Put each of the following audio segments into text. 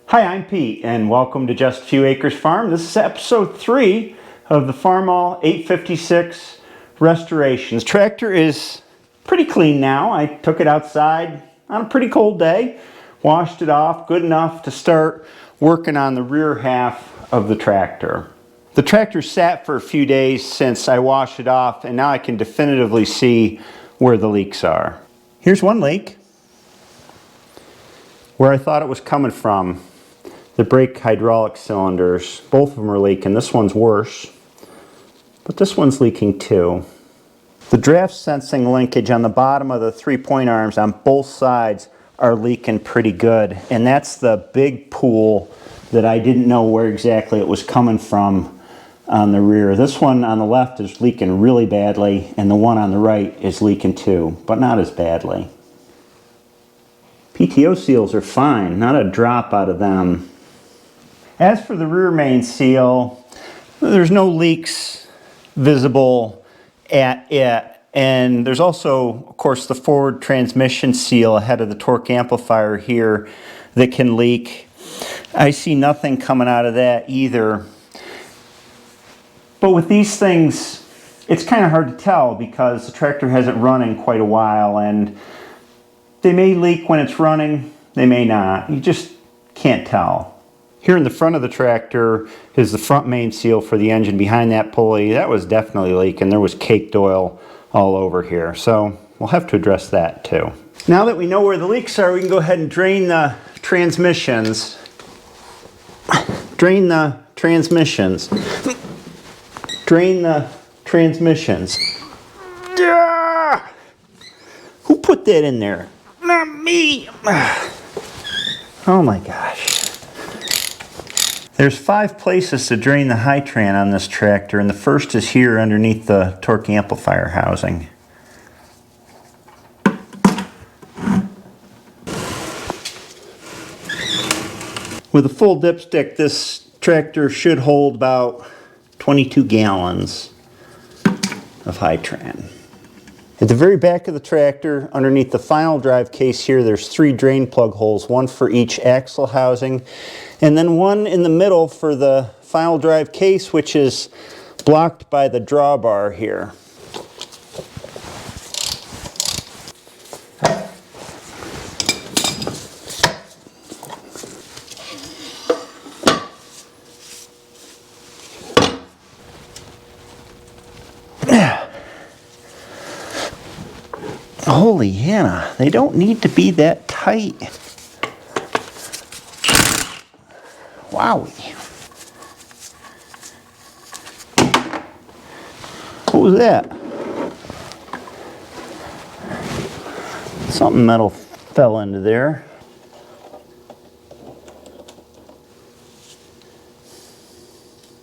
Hi, I'm Pete, and welcome to Just a Few Acres Farm. This is episode 3 of the Farmall 856 restorations. Tractor is pretty clean now. I took it outside on a pretty cold day, washed it off, good enough to start working on the rear half of the tractor. The tractor sat for a few days since I washed it off, and now I can definitively see where the leaks are. Here's one leak where I thought it was coming from. The brake hydraulic cylinders, both of them are leaking. This one's worse, but this one's leaking too. The draft sensing linkage on the bottom of the 3-point arms on both sides are leaking pretty good, and that's the big pool that I didn't know where exactly it was coming from on the rear. This one on the left is leaking really badly, and the one on the right is leaking too, but not as badly. PTO seals are fine, not a drop out of them. As for the rear main seal, there's no leaks visible at it. And there's also, of course, the forward transmission seal ahead of the torque amplifier here that can leak. I see nothing coming out of that either. But with these things, it's kind of hard to tell because the tractor hasn't run in quite a while, and they may leak when it's running, they may not. You just can't tell. Here in the front of the tractor is the front main seal for the engine behind that pulley. That was definitely leaking. There was caked oil all over here. So we'll have to address that too. Now that we know where the leaks are, we can go ahead and drain the transmissions. Drain the transmissions. Drain the transmissions. Who put that in there? Not me. Oh my gosh. There's 5 places to drain the Hy-Tran on this tractor, and the first is here underneath the torque amplifier housing. With a full dipstick, this tractor should hold about 22 gallons of Hy-Tran. At the very back of the tractor, underneath the final drive case here, there's 3 drain plug holes, one for each axle housing, and then one in the middle for the final drive case, which is blocked by the drawbar here. Holy Hannah, they don't need to be that tight. Wowie. What was that? Something metal fell into there.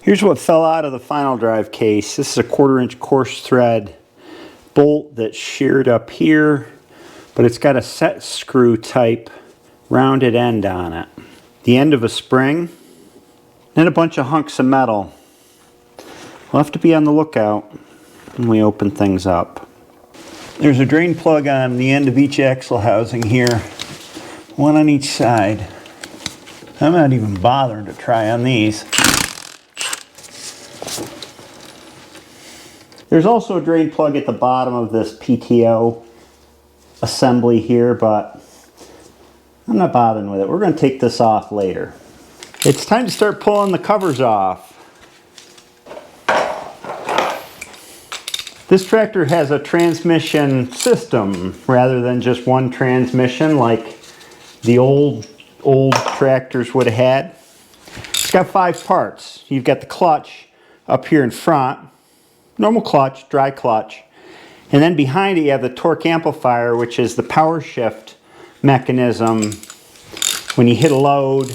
Here's what fell out of the final drive case. This is a 1/4-inch coarse thread bolt that's sheared up here, but it's got a set screw type rounded end on it. The end of a spring, and a bunch of hunks of metal. We'll have to be on the lookout when we open things up. There's a drain plug on the end of each axle housing here, one on each side. I'm not even bothering to try on these. There's also a drain plug at the bottom of this PTO assembly here, but I'm not bothering with it. We're going to take this off later. It's time to start pulling the covers off. This tractor has a transmission system rather than just one transmission like the old tractors would have had. It's got 5 parts. You've got the clutch up here in front, normal clutch, dry clutch, and then behind it you have the torque amplifier, which is the power shift mechanism. When you hit a load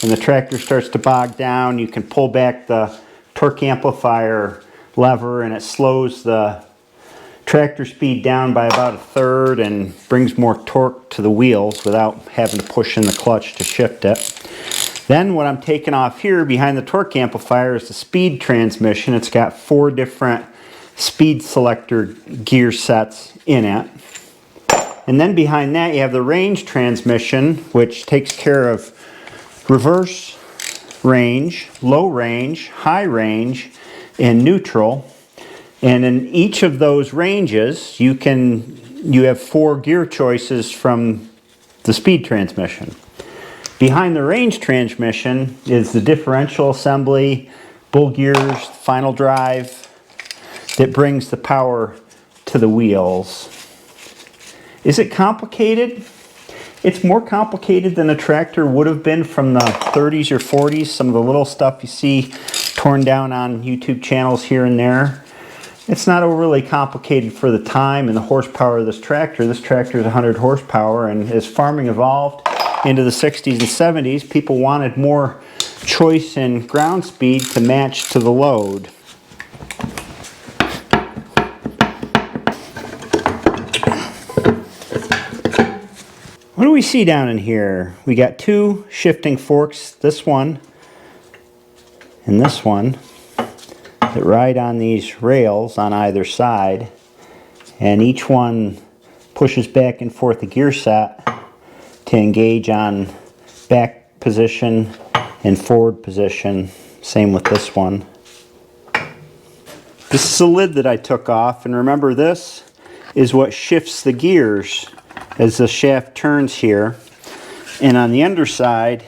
and the tractor starts to bog down, you can pull back the torque amplifier lever and it slows the tractor speed down by about 1/3 and brings more torque to the wheels without having to push in the clutch to shift it. Then what I'm taking off here behind the torque amplifier is the speed transmission. It's got 4 different speed selector gear sets in it. And then behind that you have the range transmission, which takes care of reverse range, low range, high range, and neutral. And in each of those ranges, you have 4 gear choices from the speed transmission. Behind the range transmission is the differential assembly, bull gears, final drive that brings the power to the wheels. Is it complicated? It's more complicated than a tractor would have been from the 30s or 40s. Some of the little stuff you see torn down on YouTube channels here and there. It's not overly complicated for the time and the horsepower of this tractor. This tractor is 100 horsepower, and as farming evolved into the 60s and 70s, people wanted more choice in ground speed to match to the load. What do we see down in here? We got 2 shifting forks, this one and this one, that ride on these rails on either side, and each one pushes back and forth the gear set to engage on back position and forward position. Same with this one. This is a lid that I took off, and remember, this is what shifts the gears as the shaft turns here, and on the underside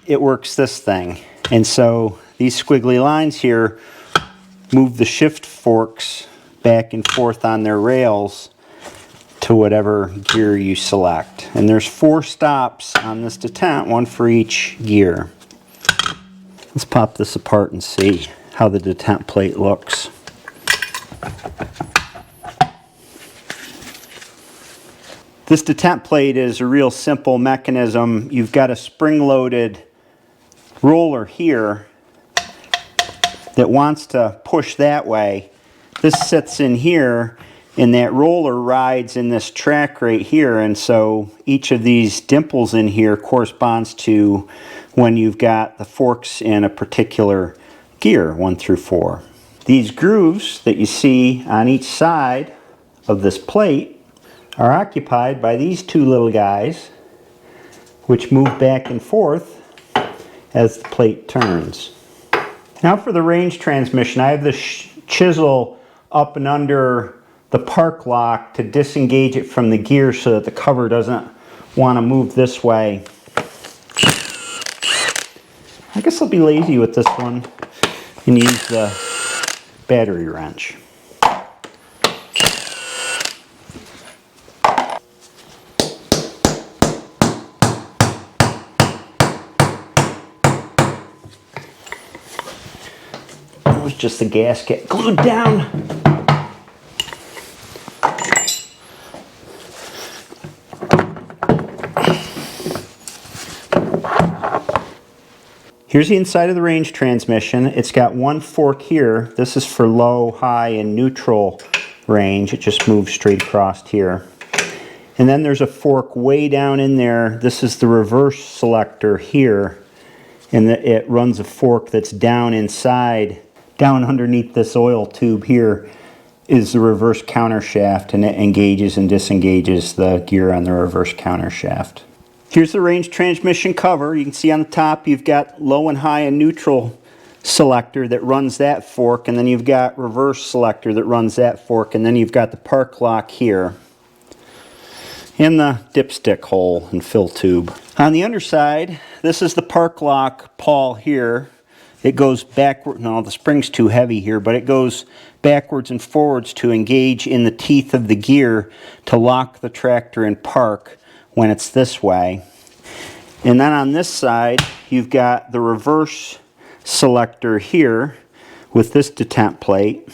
it works this thing. And so these squiggly lines here move the shift forks back and forth on their rails to whatever gear you select. And there's 4 stops on this detent, 1 for each gear. Let's pop this apart and see how the detent plate looks. This detent plate is a real simple mechanism. You've got a spring-loaded roller here that wants to push that way. This sits in here, and that roller rides in this track right here, and so each of these dimples in here corresponds to when you've got the forks in a particular gear, 1 through 4. These grooves that you see on each side of this plate are occupied by these 2 little guys, which move back and forth as the plate turns. Now for the range transmission, I have the chisel up and under the park lock to disengage it from the gear so that the cover doesn't want to move this way. I guess I'll be lazy with this one and use the battery wrench. That was just the gasket glued down. Here's the inside of the range transmission. It's got 1 fork here. This is for low, high, and neutral range. It just moves straight across here. And then there's a fork way down in there. This is the reverse selector here. And it runs a fork that's down inside. Down underneath this oil tube here is the reverse counter shaft, and it engages and disengages the gear on the reverse counter shaft. Here's the range transmission cover. You can see on the top you've got low and high and neutral selector that runs that fork, and then you've got reverse selector that runs that fork, and then you've got the park lock here and the dipstick hole and fill tube. On the underside, this is the park lock pawl here. It goes backward. No, the spring's too heavy here, but it goes backwards and forwards to engage in the teeth of the gear to lock the tractor in park when it's this way. And then on this side, you've got the reverse selector here with this detent plate.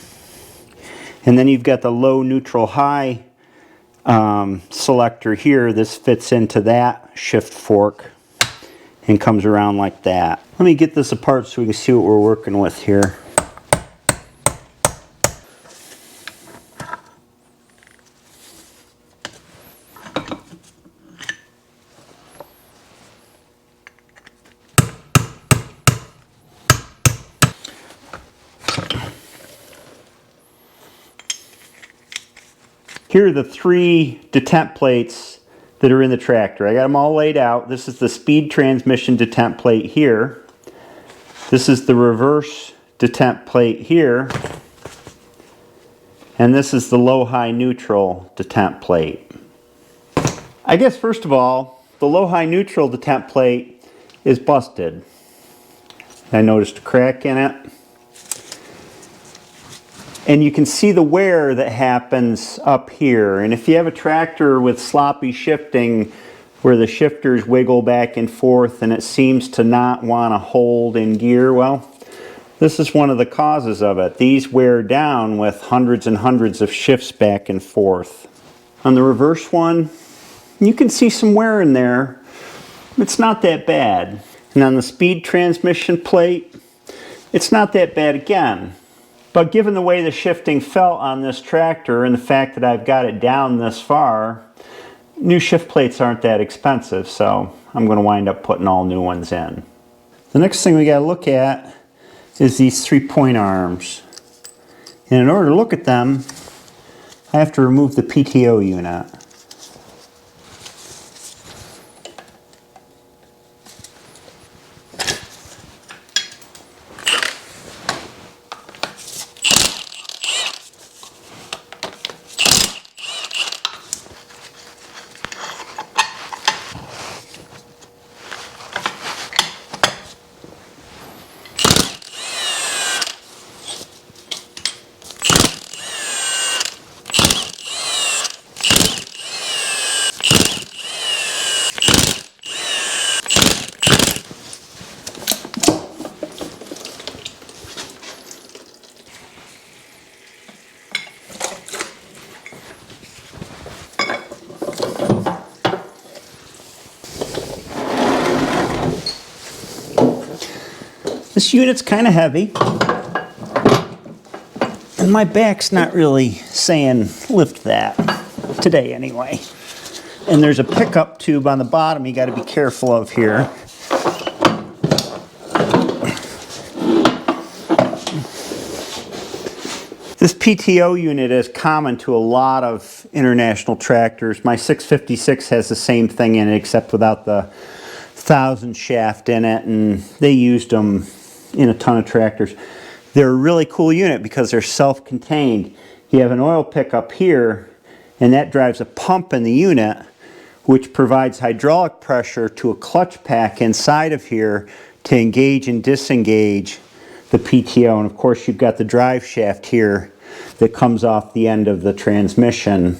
And then you've got the low, neutral, high selector here. This fits into that shift fork and comes around like that. Let me get this apart so we can see what we're working with here. Here are the 3 detent plates that are in the tractor. I got them all laid out. This is the speed transmission detent plate here. This is the reverse detent plate here. And this is the low-high neutral detent plate. I guess first of all, the low-high neutral detent plate is busted. I noticed a crack in it. And you can see the wear that happens up here. And if you have a tractor with sloppy shifting where the shifters wiggle back and forth and it seems to not want to hold in gear, well, this is one of the causes of it. These wear down with hundreds and hundreds of shifts back and forth. On the reverse one, you can see some wear in there. It's not that bad. And on the speed transmission plate, it's not that bad again. But given the way the shifting felt on this tractor and the fact that I've got it down this far, new shift plates aren't that expensive, so I'm going to wind up putting all new ones in. The next thing we got to look at is these 3-point arms. And in order to look at them, I have to remove the PTO unit. This unit's kind of heavy, and my back's not really saying lift that, today anyway. And there's a pickup tube on the bottom you got to be careful of here. This PTO unit is common to a lot of international tractors. My 656 has the same thing in it except without the 1000 shaft in it, and they used them in a ton of tractors. They're a really cool unit because they're self-contained. You have an oil pickup here, and that drives a pump in the unit which provides hydraulic pressure to a clutch pack inside of here to engage and disengage the PTO. And of course you've got the drive shaft here that comes off the end of the transmission.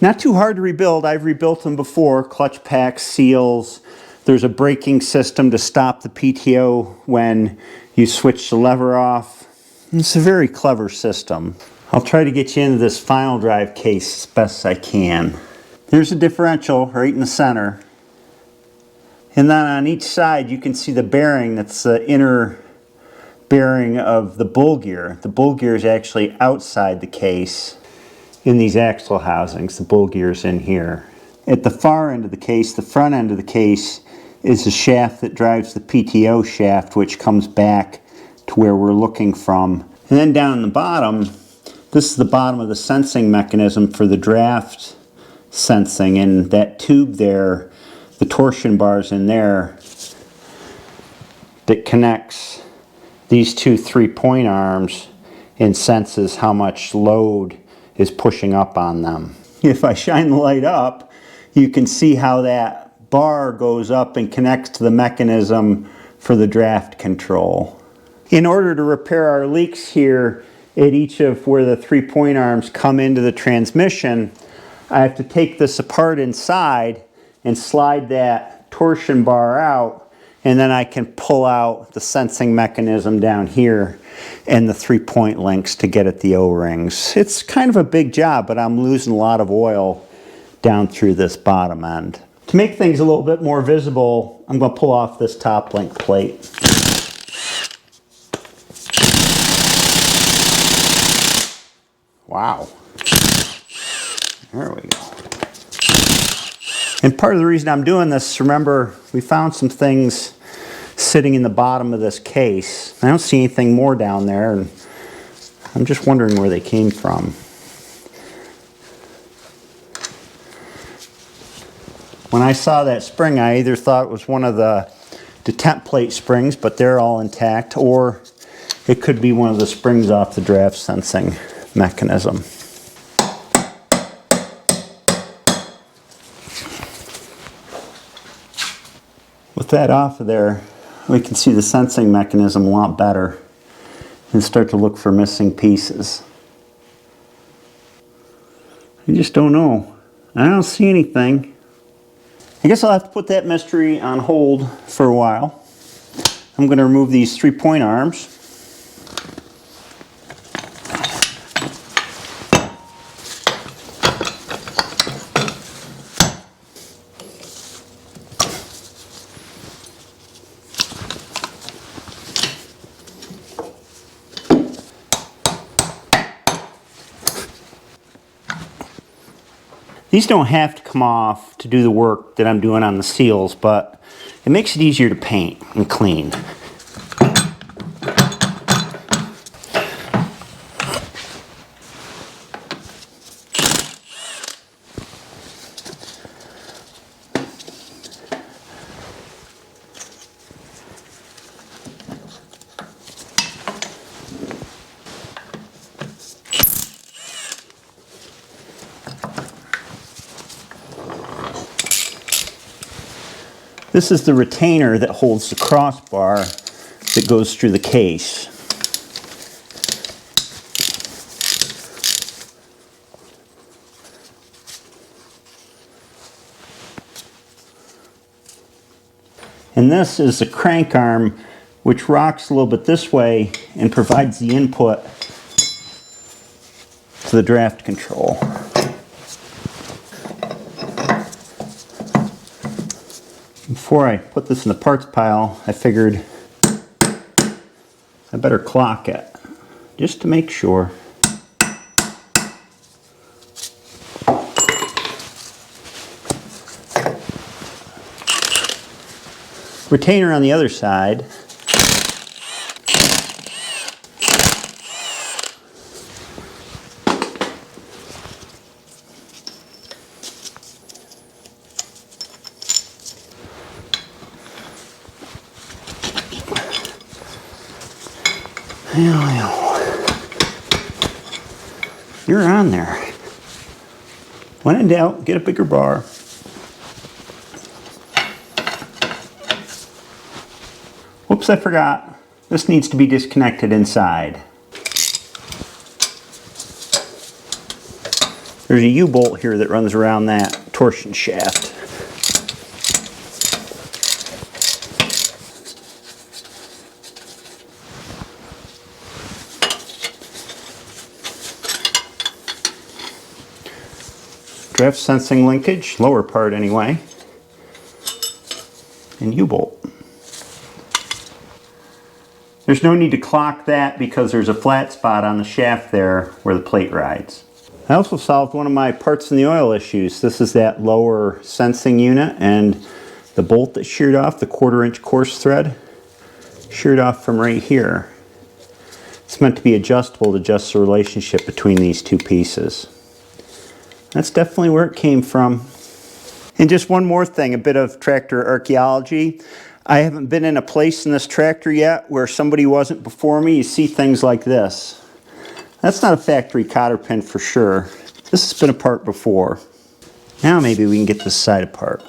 Not too hard to rebuild. I've rebuilt them before. Clutch packs, seals. There's a braking system to stop the PTO when you switch the lever off. It's a very clever system. I'll try to get you into this final drive case as best as I can. There's a differential right in the center. And then on each side you can see the bearing that's the inner bearing of the bull gear. The bull gear is actually outside the case in these axle housings. The bull gear's in here. At the far end of the case, the front end of the case, is the shaft that drives the PTO shaft, which comes back to where we're looking from. And then down in the bottom, this is the bottom of the sensing mechanism for the draft sensing. And that tube there, the torsion bars in there, that connects these two 3-point arms and senses how much load is pushing up on them. If I shine the light up, you can see how that bar goes up and connects to the mechanism for the draft control. In order to repair our leaks here at each of where the 3-point arms come into the transmission, I have to take this apart inside and slide that torsion bar out, and then I can pull out the sensing mechanism down here and the 3-point links to get at the O-rings. It's kind of a big job, but I'm losing a lot of oil down through this bottom end. To make things a little bit more visible, I'm going to pull off this top link plate. Wow. There we go. And part of the reason I'm doing this, remember, we found some things sitting in the bottom of this case. I don't see anything more down there, and I'm just wondering where they came from. When I saw that spring, I either thought it was one of the detent plate springs, but they're all intact, or it could be one of the springs off the draft sensing mechanism. With that off of there, we can see the sensing mechanism a lot better and start to look for missing pieces. I just don't know. I don't see anything. I guess I'll have to put that mystery on hold for a while. I'm going to remove these 3-point arms. These don't have to come off to do the work that I'm doing on the seals, but it makes it easier to paint and clean. This is the retainer that holds the crossbar that goes through the case. And this is the crank arm, which rocks a little bit this way and provides the input to the draft control. Before I put this in the parts pile, I figured I better clock it, just to make sure. Retainer on the other side. You're on there. When in doubt, get a bigger bar. Whoops, I forgot. This needs to be disconnected inside. There's a U-bolt here that runs around that torsion shaft. Draft sensing linkage, lower part anyway, and U-bolt. There's no need to clock that because there's a flat spot on the shaft there where the plate rides. I also solved one of my parts in the oil issues. This is that lower sensing unit, and the bolt that sheared off, the 1/4-inch coarse thread, sheared off from right here. It's meant to be adjustable to adjust the relationship between these two pieces. That's definitely where it came from. And just one more thing, a bit of tractor archaeology. I haven't been in a place in this tractor yet where somebody wasn't before me. You see things like this. That's not a factory cotter pin for sure. This has been apart before. Now maybe we can get this side apart.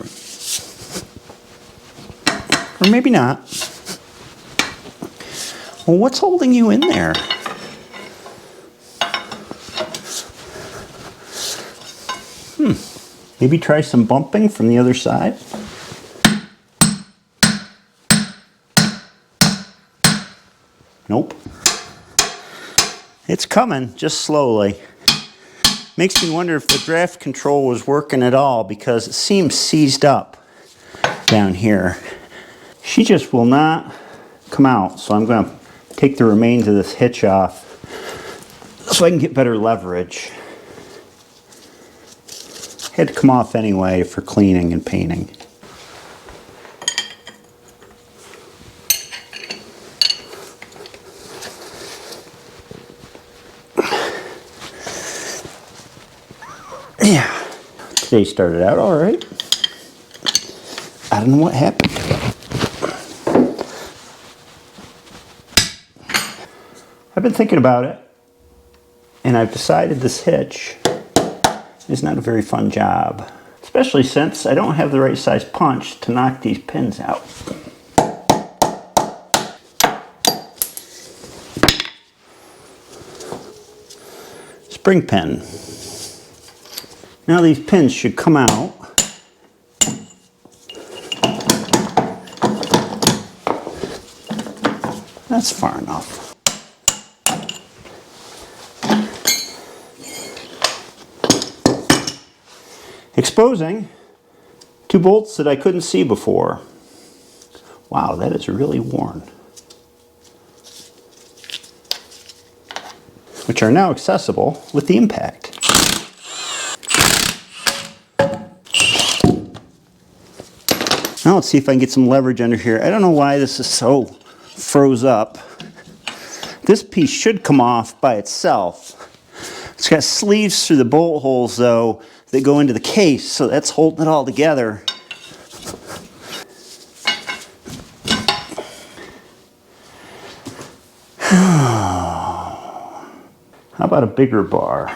Or maybe not. Well, what's holding you in there? Maybe try some bumping from the other side. Nope. It's coming, just slowly. Makes me wonder if the draft control was working at all because it seems seized up down here. She just will not come out, so I'm going to take the remains of this hitch off so I can get better leverage. Had to come off anyway for cleaning and painting. Yeah, today started out all right. I don't know what happened to it. I've been thinking about it, and I've decided this hitch is not a very fun job, especially since I don't have the right size punch to knock these pins out. Spring pin. Now these pins should come out. That's far enough. Exposing 2 bolts that I couldn't see before. Wow, that is really worn. Which are now accessible with the impact. Now let's see if I can get some leverage under here. I don't know why this is so froze up. This piece should come off by itself. It's got sleeves through the bolt holes though that go into the case, so that's holding it all together. How about a bigger bar?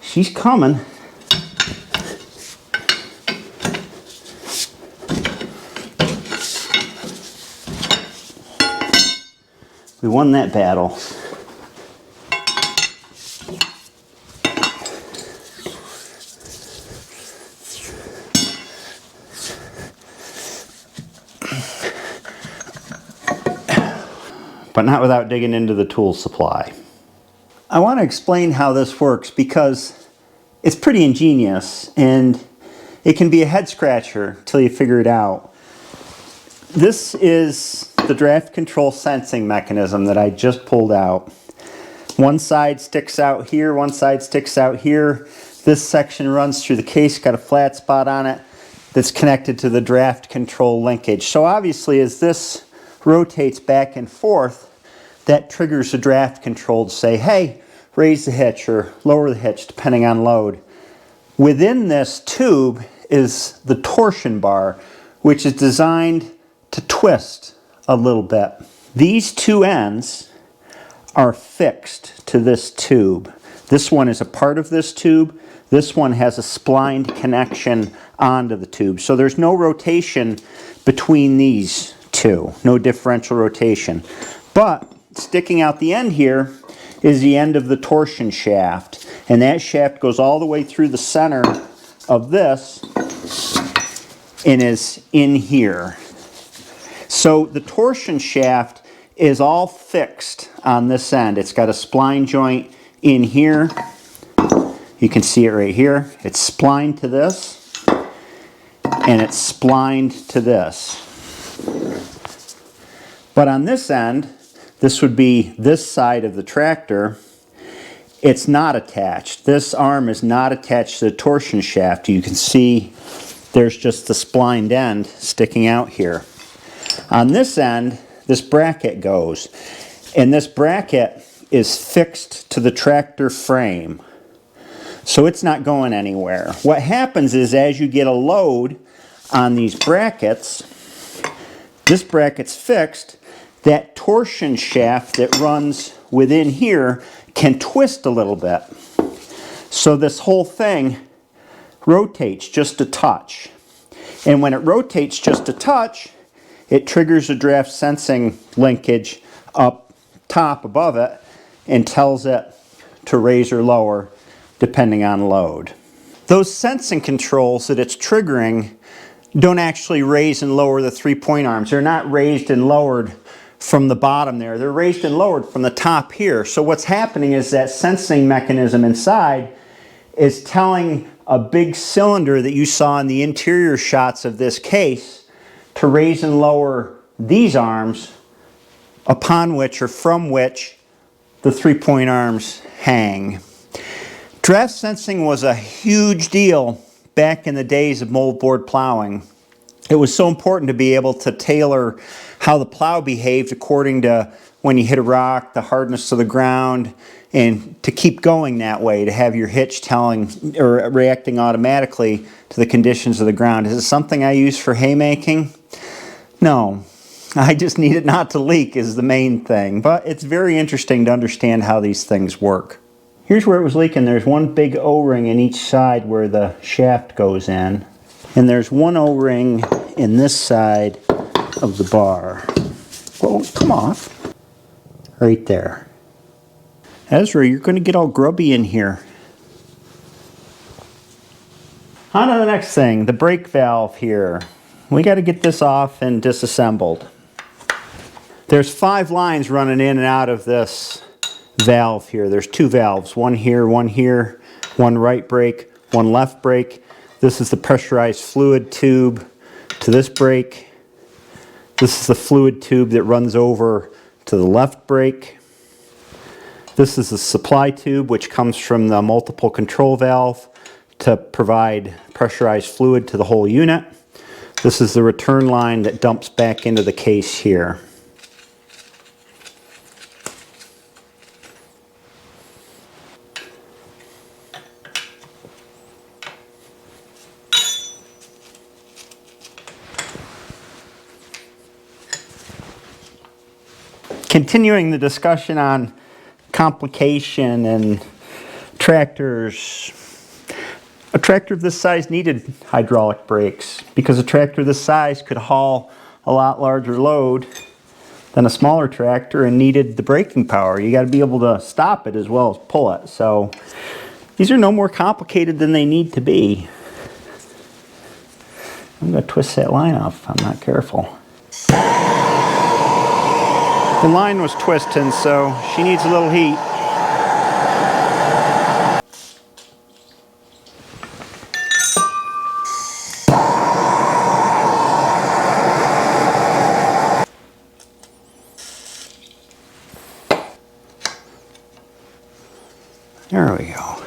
She's coming. We won that battle. But not without digging into the tool supply. I want to explain how this works because it's pretty ingenious and it can be a head scratcher till you figure it out. This is the draft control sensing mechanism that I just pulled out. One side sticks out here, one side sticks out here. This section runs through the case, got a flat spot on it that's connected to the draft control linkage. So obviously as this rotates back and forth, that triggers the draft control to say, hey, raise the hitch or lower the hitch depending on load. Within this tube is the torsion bar, which is designed to twist a little bit. These 2 ends are fixed to this tube. This one is a part of this tube. This one has a splined connection onto the tube. So there's no rotation between these 2, no differential rotation. But sticking out the end here is the end of the torsion shaft. And that shaft goes all the way through the center of this and is in here. So the torsion shaft is all fixed on this end. It's got a spline joint in here. You can see it right here. It's splined to this, and it's splined to this. But on this end, this would be this side of the tractor, it's not attached. This arm is not attached to the torsion shaft. You can see there's just the splined end sticking out here. On this end, this bracket goes, and this bracket is fixed to the tractor frame. So it's not going anywhere. What happens is as you get a load on these brackets, this bracket's fixed, that torsion shaft that runs within here can twist a little bit. So this whole thing rotates just a touch. And when it rotates just a touch, it triggers a draft sensing linkage up top above it and tells it to raise or lower depending on load. Those sensing controls that it's triggering don't actually raise and lower the 3-point arms. They're not raised and lowered from the bottom there. They're raised and lowered from the top here. So what's happening is that sensing mechanism inside is telling a big cylinder that you saw in the interior shots of this case to raise and lower these arms upon which or from which the 3-point arms hang. Draft sensing was a huge deal back in the days of moldboard plowing. It was so important to be able to tailor how the plow behaved according to when you hit a rock, the hardness of the ground, and to keep going that way, to have your hitch telling or reacting automatically to the conditions of the ground. Is it something I use for haymaking? No. I just need it not to leak is the main thing. But it's very interesting to understand how these things work. Here's where it was leaking. There's one big O-ring in each side where the shaft goes in. And there's one O-ring in this side of the bar. Well, come off. Right there. Ezra, you're going to get all grubby in here. On to the next thing, the brake valve here. We got to get this off and disassembled. There's 5 lines running in and out of this valve here. There's 2 valves, one here, one right brake, one left brake. This is the pressurized fluid tube to this brake. This is the fluid tube that runs over to the left brake. This is the supply tube which comes from the multiple control valve to provide pressurized fluid to the whole unit. This is the return line that dumps back into the case here. Continuing the discussion on complication and tractors. A tractor of this size needed hydraulic brakes because a tractor this size could haul a lot larger load than a smaller tractor and needed the braking power. You got to be able to stop it as well as pull it. So these are no more complicated than they need to be. I'm going to twist that line off if I'm not careful. The line was twisting, so she needs a little heat. There we go.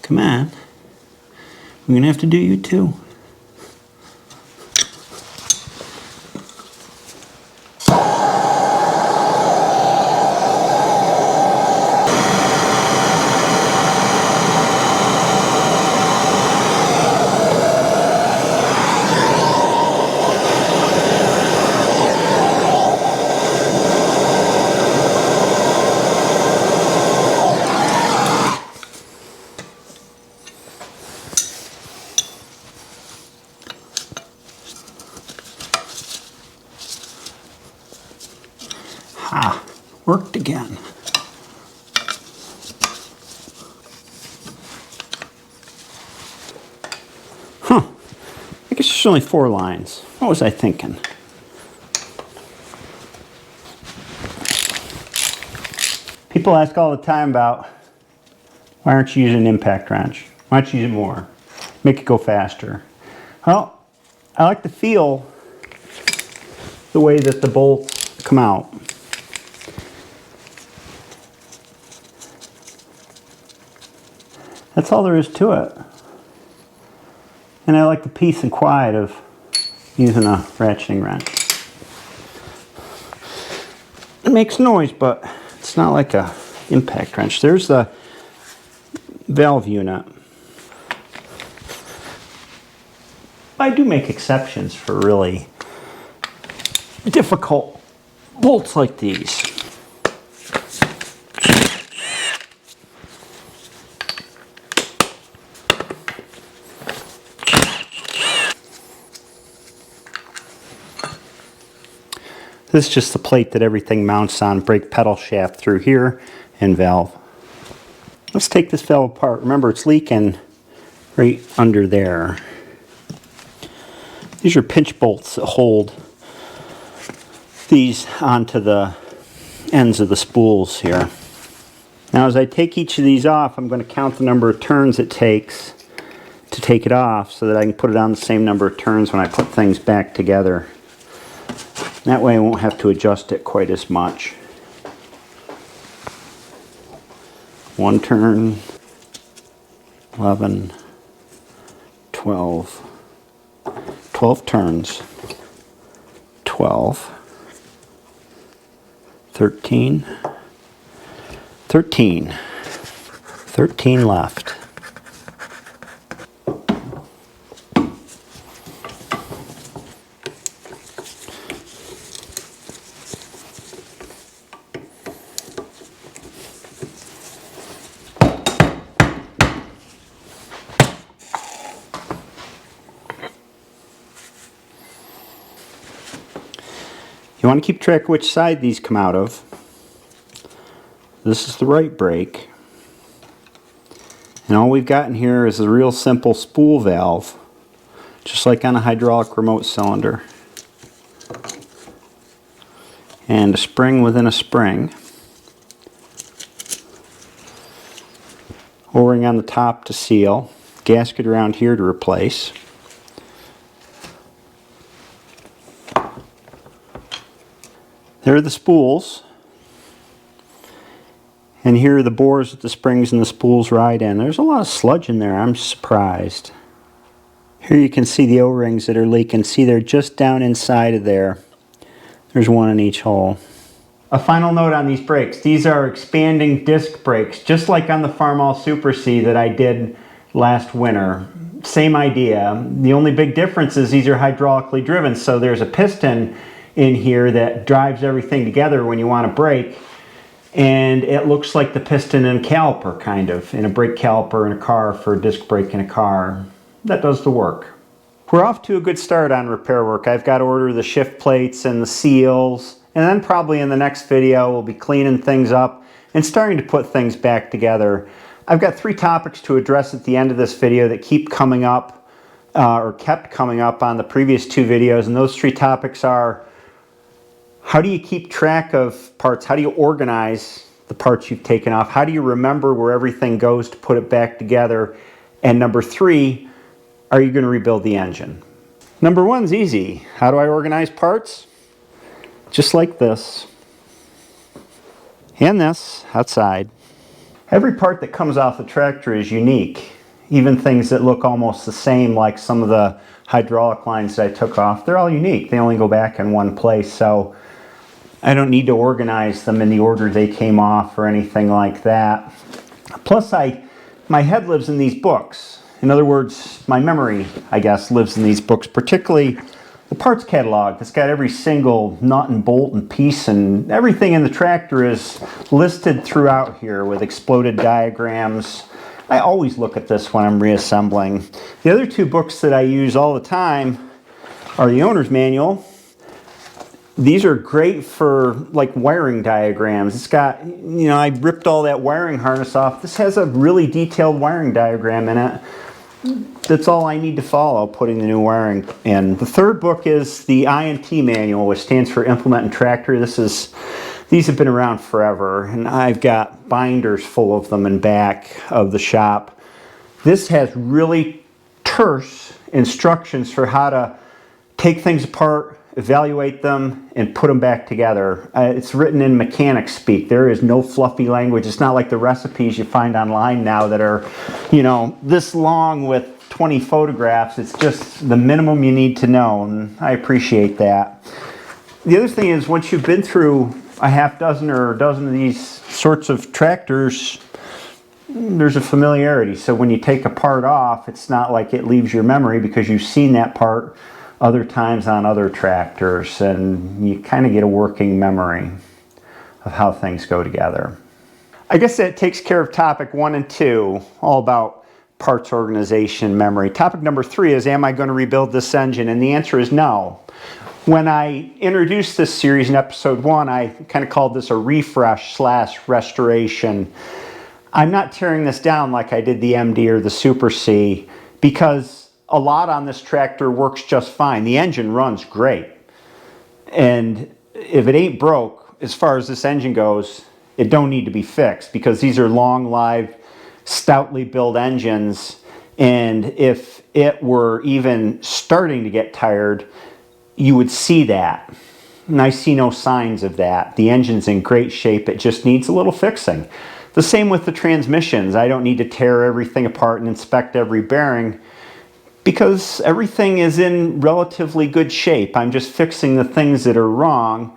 Come on. We're going to have to do you too. Ah, worked again. Huh. I guess there's only 4 lines. What was I thinking? People ask all the time about why aren't you using an impact wrench? Why don't you use it more? Make it go faster. Well, I like to feel the way that the bolts come out. That's all there is to it. And I like the peace and quiet of using a ratcheting wrench. It makes noise, but it's not like a impact wrench. There's the valve unit. I do make exceptions for really difficult bolts like these. This is just the plate that everything mounts on, brake pedal shaft through here, and valve. Let's take this valve apart. Remember, it's leaking right under there. These are pinch bolts that hold these onto the ends of the spools here. Now as I take each of these off, I'm going to count the number of turns it takes to take it off so that I can put it on the same number of turns when I put things back together. That way I won't have to adjust it quite as much. One turn, 11, 12, 12 turns, 12, 13, 13, 13 left. You want to keep track of which side these come out of. This is the right brake. And all we've got in here is a real simple spool valve, just like on a hydraulic remote cylinder. And a spring within a spring. O-ring on the top to seal. Gasket around here to replace. There are the spools. And here are the bores that the springs and the spools ride in. There's a lot of sludge in there. I'm surprised. Here you can see the O-rings that are leaking. See, they're just down inside of there. There's one in each hole. A final note on these brakes. These are expanding disc brakes, just like on the Farmall Super C that I did last winter. Same idea. The only big difference is these are hydraulically driven, so there's a piston in here that drives everything together when you want to brake, and it looks like the piston in a caliper, kind of, in a brake caliper in a car for a disc brake in a car. That does the work. We're off to a good start on repair work. I've got to order the shift plates and the seals, and then probably in the next video we'll be cleaning things up and starting to put things back together. I've got 3 topics to address at the end of this video that keep coming up, or kept coming up on the previous 2 videos, and those 3 topics are: how do you keep track of parts? How do you organize the parts you've taken off? How do you remember where everything goes to put it back together? And number 3, are you going to rebuild the engine? Number 1's easy. How do I organize parts? Just like this. And this, outside. Every part that comes off the tractor is unique. Even things that look almost the same, like some of the hydraulic lines that I took off, they're all unique. They only go back in one place, so I don't need to organize them in the order they came off or anything like that. Plus, my head lives in these books. In other words, my memory, I guess, lives in these books, particularly the parts catalog that's got every single nut and bolt and piece, and everything in the tractor is listed throughout here with exploded diagrams. I always look at this when I'm reassembling. The other 2 books that I use all the time are the owner's manual. These are great for like wiring diagrams. It's got, you know, I ripped all that wiring harness off. This has a really detailed wiring diagram in it. That's all I need to follow, putting the new wiring in. The 3rd book is the I&T manual, which stands for Implement and Tractor. These have been around forever, and I've got binders full of them in back of the shop. This has really terse instructions for how to take things apart, evaluate them, and put them back together. It's written in mechanic speak. There is no fluffy language. It's not like the recipes you find online now that are, you know, this long with 20 photographs. It's just the minimum you need to know, and I appreciate that. The other thing is, once you've been through a half dozen or a dozen of these sorts of tractors, there's a familiarity. So when you take a part off, it's not like it leaves your memory, because you've seen that part other times on other tractors, and you kind of get a working memory of how things go together. I guess that takes care of topic 1 and 2, all about parts organization, memory. Topic number 3 is, am I going to rebuild this engine? And the answer is no. When I introduced this series in episode 1, I kind of called this a refresh/restoration. I'm not tearing this down like I did the MD or the Super C, because a lot on this tractor works just fine. The engine runs great. And if it ain't broke, as far as this engine goes, it don't need to be fixed, because these are long-lived, stoutly built engines. And if it were even starting to get tired, you would see that. and I see no signs of that. The engine's in great shape, it just needs a little fixing. The same with the transmissions. I don't need to tear everything apart and inspect every bearing because everything is in relatively good shape. I'm just fixing the things that are wrong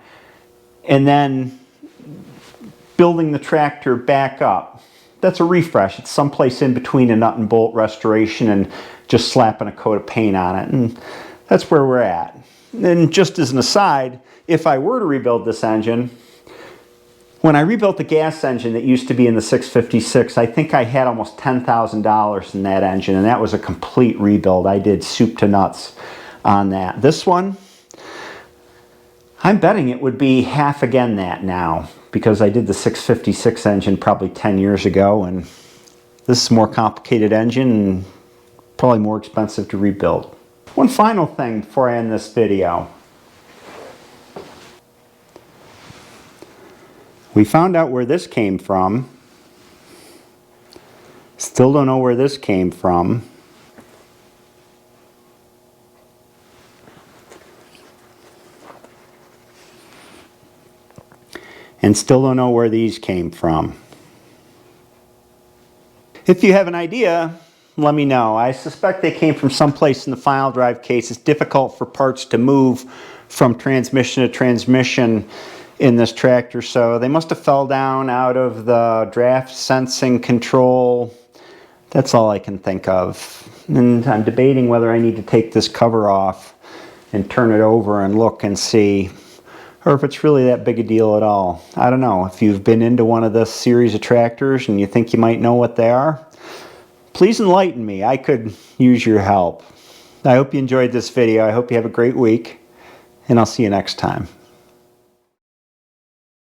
and then building the tractor back up. That's a refresh. It's someplace in between a nut and bolt restoration and just slapping a coat of paint on it. And that's where we're at. And just as an aside, if I were to rebuild this engine, when I rebuilt the gas engine that used to be in the 656, I think I had almost $10,000 in that engine, and that was a complete rebuild. I did soup to nuts on that. This one, I'm betting it would be half again that now, because I did the 656 engine probably 10 years ago, and this is a more complicated engine and probably more expensive to rebuild. One final thing before I end this video. We found out where this came from. Still don't know where this came from. And still don't know where these came from. If you have an idea, let me know. I suspect they came from someplace in the file drive case. It's difficult for parts to move from transmission to transmission in this tractor, so they must have fell down out of the draft sensing control. That's all I can think of. And I'm debating whether I need to take this cover off and turn it over and look and see, or if it's really that big a deal at all. I don't know. If you've been into one of this series of tractors and you think you might know what they are, please enlighten me. I could use your help. I hope you enjoyed this video. I hope you have a great week, and I'll see you next time.